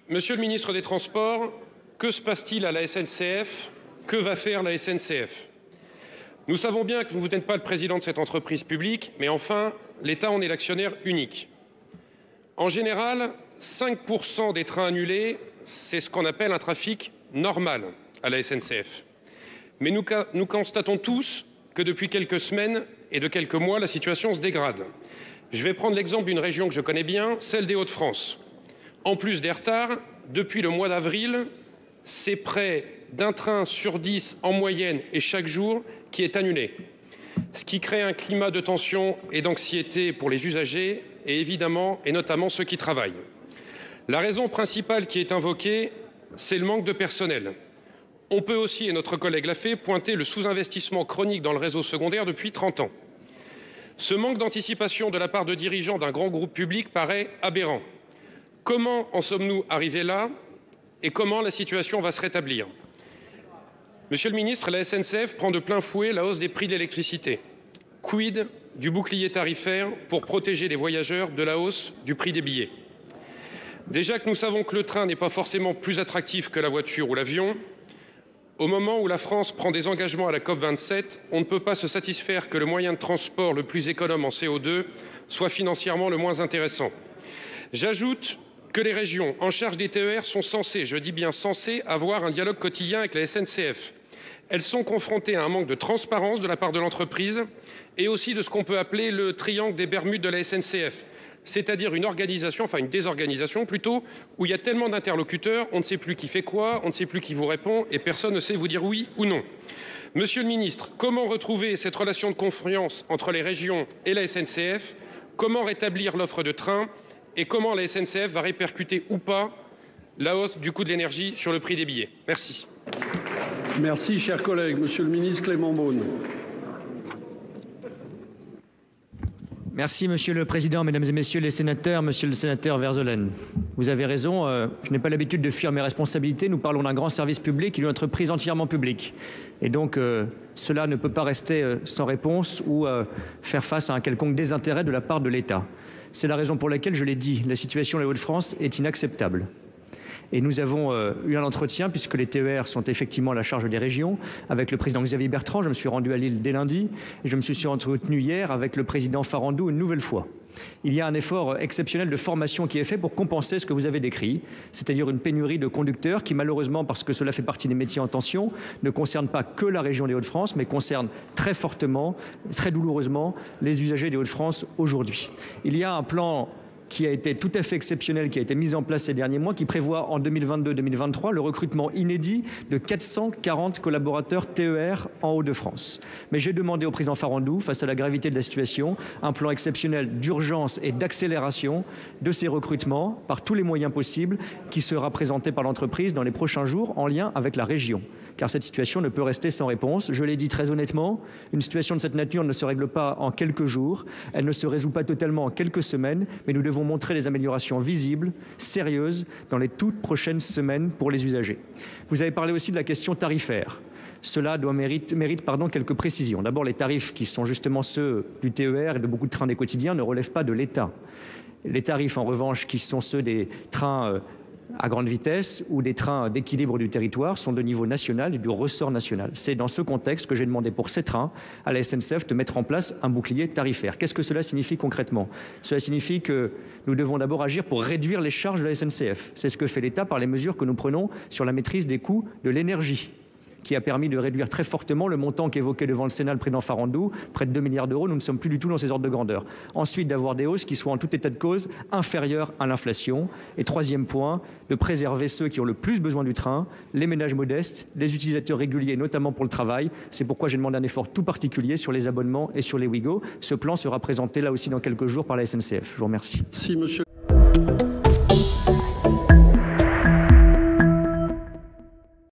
Monsieur le ministre des Transports, que se passe-t-il à la SNCF? Que va faire la SNCF? Nous savons bien que vous n'êtes pas le président de cette entreprise publique, mais enfin, l'État en est l'actionnaire unique. En général, 5% des trains annulés, c'est ce qu'on appelle un trafic normal à la SNCF. Mais nous constatons tous que depuis quelques semaines et de quelques mois, la situation se dégrade. Je vais prendre l'exemple d'une région que je connais bien, celle des Hauts-de-France. En plus des retards, depuis le mois d'avril, c'est près d'un train sur 10 en moyenne et chaque jour qui est annulé. Ce qui crée un climat de tension et d'anxiété pour les usagers et évidemment et notamment ceux qui travaillent. La raison principale qui est invoquée, c'est le manque de personnel. On peut aussi, et notre collègue l'a fait, pointer le sous-investissement chronique dans le réseau secondaire depuis 30 ans. Ce manque d'anticipation de la part de dirigeants d'un grand groupe public paraît aberrant. Comment en sommes-nous arrivés là et comment la situation va se rétablir? Monsieur le ministre, la SNCF prend de plein fouet la hausse des prix de l'électricité. Quid du bouclier tarifaire pour protéger les voyageurs de la hausse du prix des billets? Déjà que nous savons que le train n'est pas forcément plus attractif que la voiture ou l'avion, au moment où la France prend des engagements à la COP27, on ne peut pas se satisfaire que le moyen de transport le plus économe en CO2 soit financièrement le moins intéressant. J'ajoute que les régions en charge des TER sont censées, je dis bien censées, avoir un dialogue quotidien avec la SNCF. Elles sont confrontées à un manque de transparence de la part de l'entreprise et aussi de ce qu'on peut appeler le triangle des Bermudes de la SNCF. C'est-à-dire une organisation, enfin une désorganisation plutôt, où il y a tellement d'interlocuteurs, on ne sait plus qui fait quoi, on ne sait plus qui vous répond et personne ne sait vous dire oui ou non. Monsieur le ministre, comment retrouver cette relation de confiance entre les régions et la SNCF? Comment rétablir l'offre de train? Et comment la SNCF va répercuter ou pas la hausse du coût de l'énergie sur le prix des billets? Merci. Merci, cher collègue. Monsieur le ministre Clément Beaune. Merci, Monsieur le Président, Mesdames et Messieurs les sénateurs, Monsieur le sénateur Verzelen. Vous avez raison, je n'ai pas l'habitude de fuir mes responsabilités. Nous parlons d'un grand service public et d'une entreprise entièrement publique. Et donc, cela ne peut pas rester sans réponse ou faire face à un quelconque désintérêt de la part de l'État. C'est la raison pour laquelle je l'ai dit, la situation des Hauts-de-France est inacceptable. Et nous avons eu un entretien, puisque les TER sont effectivement à la charge des régions, avec le président Xavier Bertrand. Je me suis rendu à Lille dès lundi et je me suis entretenu hier avec le président Farandou une nouvelle fois. Il y a un effort exceptionnel de formation qui est fait pour compenser ce que vous avez décrit, c'est-à-dire une pénurie de conducteurs qui, malheureusement, parce que cela fait partie des métiers en tension, ne concerne pas que la région des Hauts-de-France, mais concerne très fortement, très douloureusement, les usagers des Hauts-de-France aujourd'hui. Il y a un plan qui a été tout à fait exceptionnel, qui a été mis en place ces derniers mois, qui prévoit en 2022-2023 le recrutement inédit de 440 collaborateurs TER en Hauts-de-France. Mais j'ai demandé au président Farandou, face à la gravité de la situation, un plan exceptionnel d'urgence et d'accélération de ces recrutements par tous les moyens possibles qui sera présenté par l'entreprise dans les prochains jours en lien avec la région. Car cette situation ne peut rester sans réponse. Je l'ai dit très honnêtement, une situation de cette nature ne se règle pas en quelques jours, elle ne se résout pas totalement en quelques semaines, mais nous devons montrer des améliorations visibles, sérieuses, dans les toutes prochaines semaines pour les usagers. Vous avez parlé aussi de la question tarifaire. Cela mérite quelques précisions. D'abord, les tarifs qui sont justement ceux du TER et de beaucoup de trains des quotidiens ne relèvent pas de l'État. Les tarifs, en revanche, qui sont ceux des trains à grande vitesse ou des trains d'équilibre du territoire sont de niveau national et du ressort national. C'est dans ce contexte que j'ai demandé pour ces trains à la SNCF de mettre en place un bouclier tarifaire. Qu'est-ce que cela signifie concrètement? Cela signifie que nous devons d'abord agir pour réduire les charges de la SNCF. C'est ce que fait l'État par les mesures que nous prenons sur la maîtrise des coûts de l'énergie, qui a permis de réduire très fortement le montant qu'évoquait devant le Sénat le président Farandou, près de 2 milliards d'euros. Nous ne sommes plus du tout dans ces ordres de grandeur. Ensuite, d'avoir des hausses qui soient en tout état de cause inférieures à l'inflation. Et troisième point, de préserver ceux qui ont le plus besoin du train, les ménages modestes, les utilisateurs réguliers, notamment pour le travail. C'est pourquoi j'ai demandé un effort tout particulier sur les abonnements et sur les Ouigo. Ce plan sera présenté là aussi dans quelques jours par la SNCF. Je vous remercie. Si, monsieur.